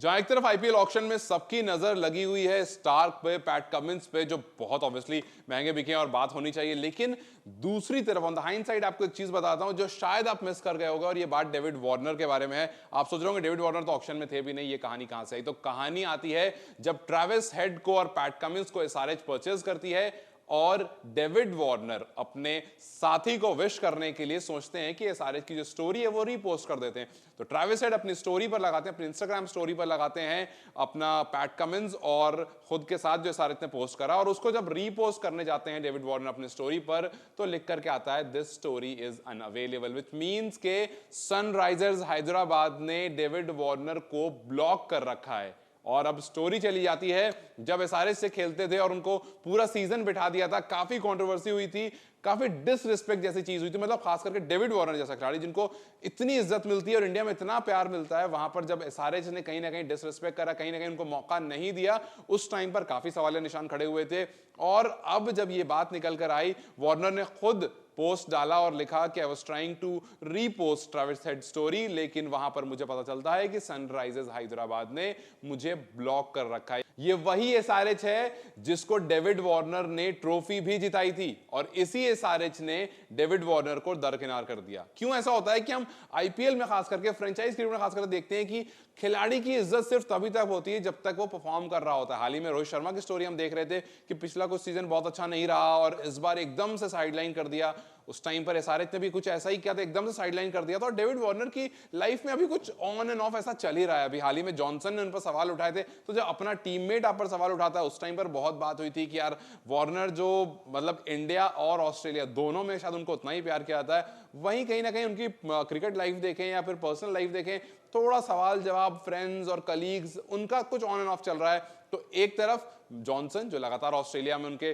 जहां एक तरफ आईपीएल ऑक्शन में सबकी नजर लगी हुई है स्टार्क पे, पैट कमिंस पे, जो बहुत ऑब्वियसली महंगे बिके हैं और बात होनी चाहिए, लेकिन दूसरी तरफ ऑन द हाइंडसाइड आपको एक चीज बताता हूं जो शायद आप मिस कर गए होगा, और ये बात डेविड वार्नर के बारे में है। आप सोच रहे होंगे डेविड वार्नर तो ऑक्शन में थे भी नहीं, ये कहानी कहां से आई? तो कहानी आती है जब ट्रेविस हेड को और पैट कमिंस को एसआरएच परचेज करती है और डेविड वार्नर अपने साथी को विश करने के लिए सोचते हैं कि एसआरएच की जो स्टोरी है वो रीपोस्ट कर देते हैं। तो ट्रेविस हेड अपनी स्टोरी पर लगाते हैं, अपनी इंस्टाग्राम स्टोरी पर लगाते हैं अपना पैट कमिंस और खुद के साथ जो एसआरएच ने पोस्ट करा, और उसको जब रीपोस्ट करने जाते हैं डेविड वार्नर अपनी स्टोरी पर, तो लिख करके आता है this story is unavailable, which means के सनराइजर्स हैदराबाद ने डेविड वार्नर को ब्लॉक कर रखा है। और अब स्टोरी चली जाती है जब एसआरएच से खेलते थे और उनको पूरा सीजन बिठा दिया था, काफी कंट्रोवर्सी हुई थी, काफी डिसरिस्पेक्ट जैसी चीज हुई थी, मतलब खास करके डेविड वार्नर जैसा खिलाड़ी जिनको इतनी इज्जत मिलती है और इंडिया में इतना प्यार मिलता है, वहां पर जब एसआरएच ने कहीं ना कहीं डिसरिस्पेक्ट करा, कहीं ना कहीं उनको मौका नहीं दिया, उस टाइम पर काफी सवाल निशान खड़े हुए थे। और अब जब ये बात निकल कर आई, वार्नर ने खुद पोस्ट डाला और लिखा कि I was trying to repost Travis Head story, लेकिन वहां पर मुझे पता चलता है कि सनराइजर्स हैदराबाद ने मुझे ब्लॉक कर रखा है। ये वही एसआरएच है जिसको डेविड वार्नर ने ट्रॉफी भी जिताई थी, और इसी एसआरएच ने डेविड वार्नर को दरकिनार कर दिया। क्यों ऐसा होता है कि हम आईपीएल में खास करके, फ्रेंचाइज क्रिकेट में खास करके देखते हैं कि खिलाड़ी की इज्जत सिर्फ तभी तक होती है जब तक वो परफॉर्म कर रहा होता है। हाल ही में रोहित शर्मा की स्टोरी हम देख रहे थे कि पिछला कुछ सीजन बहुत अच्छा नहीं रहा और इस बार एकदम से साइडलाइन कर दिया। उस टाइम पर एसआरएच ने भी कुछ ऐसा ही किया था, एकदम से साइडलाइन कर दिया था। और डेविड वार्नर की लाइफ में अभी कुछ ऑन एंड ऑफ ऐसा चल ही रहा है। अभी हाल ही में जॉनसन ने उन पर सवाल उठाए थे, तो जब अपना टीममेट आप पर सवाल उठाता है, उस टाइम पर बहुत बात हुई थी कि यार वार्नर जो मतलब इंडिया और ऑस्ट्रेलिया दोनों में शायद उनको उतना ही प्यार किया जाता है, वहीं कहीं ना कहीं उनकी क्रिकेट लाइफ देखें या फिर पर्सनल लाइफ देखें, थोड़ा सवाल जवाब, फ्रेंड्स और कलीग्स, उनका कुछ ऑन एंड ऑफ चल रहा है। तो एक तरफ जॉनसन जो लगातार ऑस्ट्रेलिया में उनके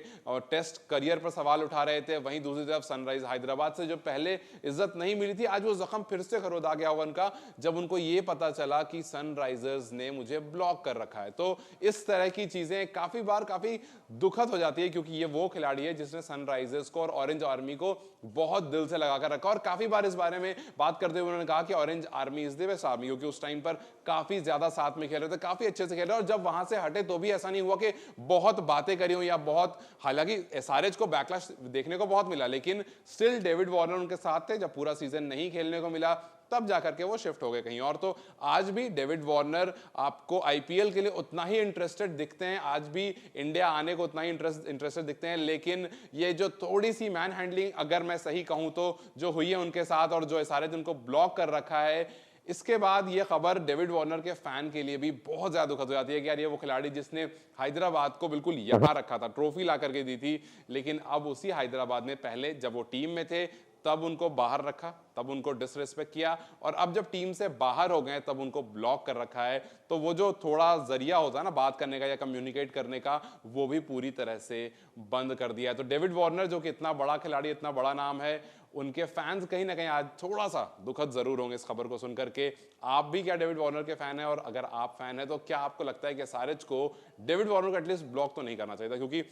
टेस्ट करियर पर सवाल उठा रहे थे, वहीं दूसरी तरफ सनराइज हैदराबाद से जो पहले इज्जत नहीं मिली थी, आज वो जख्म फिर से खरोदा गया हुआ उनका, जब उनको ये पता चला कि सनराइजर्स ने मुझे ब्लॉक कर रखा है। तो इस तरह की चीजें काफी बार काफी दुखद हो जाती है, क्योंकि ये वो खिलाड़ी है जिसने सनराइजर्स को और ऑरेंज आर्मी को बहुत दिल से लगाकर रखा। और काफी बार इस बारे में बात करते हुए उन्होंने कहा कि orange army is the best army, क्योंकि उस टाइम पर काफी ज्यादा साथ में खेल रहे थे, काफी अच्छे से खेल रहे, और जब वहां से हटे तो भी ऐसा नहीं हुआ कि बहुत बातें करी हो या बहुत, हालांकि एसआरएच को बैकलैश देखने को बहुत मिला, लेकिन स्टिल डेविड वार्नर उनके साथ थे। जब पूरा सीजन नहीं खेलने को मिला तब जाकर के वो शिफ्ट हो गए कहीं और। तो आज भी डेविड वार्नर आपको आईपीएल के लिए उतना ही इंटरेस्टेड दिखते हैं, आज भी इंडिया आने को उतना ही इंटरेस्टेड दिखते हैं, लेकिन ये जो थोड़ी सी मैन हैंडलिंग, अगर मैं सही कहूं तो, जो हुई है उनके साथ और जो एसआरएच उनको ब्लॉक कर रखा है, इसके बाद ये खबर डेविड वार्नर के फैन के लिए भी बहुत ज्यादा दुखद हो जाती है कि यार ये वो खिलाड़ी जिसने हैदराबाद को बिल्कुल यहां रखा था, ट्रॉफी ला करके दी थी, लेकिन अब उसी हैदराबाद ने पहले जब वो टीम में थे तब उनको बाहर रखा, तब उनको डिसरिस्पेक्ट किया, और अब जब टीम से बाहर हो गए तब उनको ब्लॉक कर रखा है। तो वो जो थोड़ा जरिया होता है ना बात करने का या कम्युनिकेट करने का, वो भी पूरी तरह से बंद कर दिया है। तो डेविड वार्नर जो कि इतना बड़ा खिलाड़ी, इतना बड़ा नाम है, उनके फैंस कहीं ना कहीं आज थोड़ा सा दुखद जरूर होंगे इस खबर को सुनकर के। आप भी क्या डेविड वार्नर के फैन है? और अगर आप फैन है तो क्या आपको लगता है कि एसआरएच को डेविड वार्नर को एटलीस्ट ब्लॉक तो नहीं करना चाहिए था? क्योंकि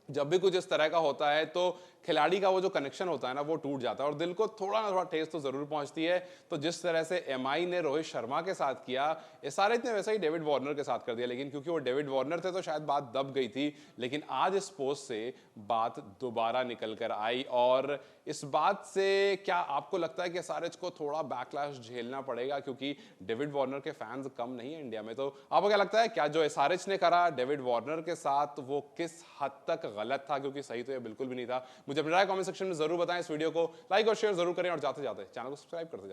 जब भी कुछ इस तरह का होता है तो खिलाड़ी का वो जो कनेक्शन होता है ना, वो टूट जाता है और दिल को थोड़ा ना थोड़ा ठेस तो जरूर पहुंचती है। तो जिस तरह से एमआई ने रोहित शर्मा के साथ किया, एसआरएच ने वैसा ही डेविड वार्नर के साथ कर दिया, लेकिन क्योंकि वो डेविड वार्नर थे तो शायद बात दब गई थी। लेकिन आज इस पोस्ट से बात दोबारा निकल कर आई, और इस बात से क्या आपको लगता है कि एसआरएच को थोड़ा बैकलैश झेलना पड़ेगा? क्योंकि डेविड वार्नर के फैंस कम नहीं है इंडिया में। तो आपको क्या लगता है, क्या जो एसआरएच ने करा डेविड वार्नर के साथ वो किस हद तक गलत था? क्योंकि सही तो ये बिल्कुल भी नहीं था। मुझे अपनी राय कमेंट सेक्शन में जरूर बताएं। इस वीडियो को लाइक और शेयर जरूर करें, और जाते जाते चैनल को सब्सक्राइब करते जाएं।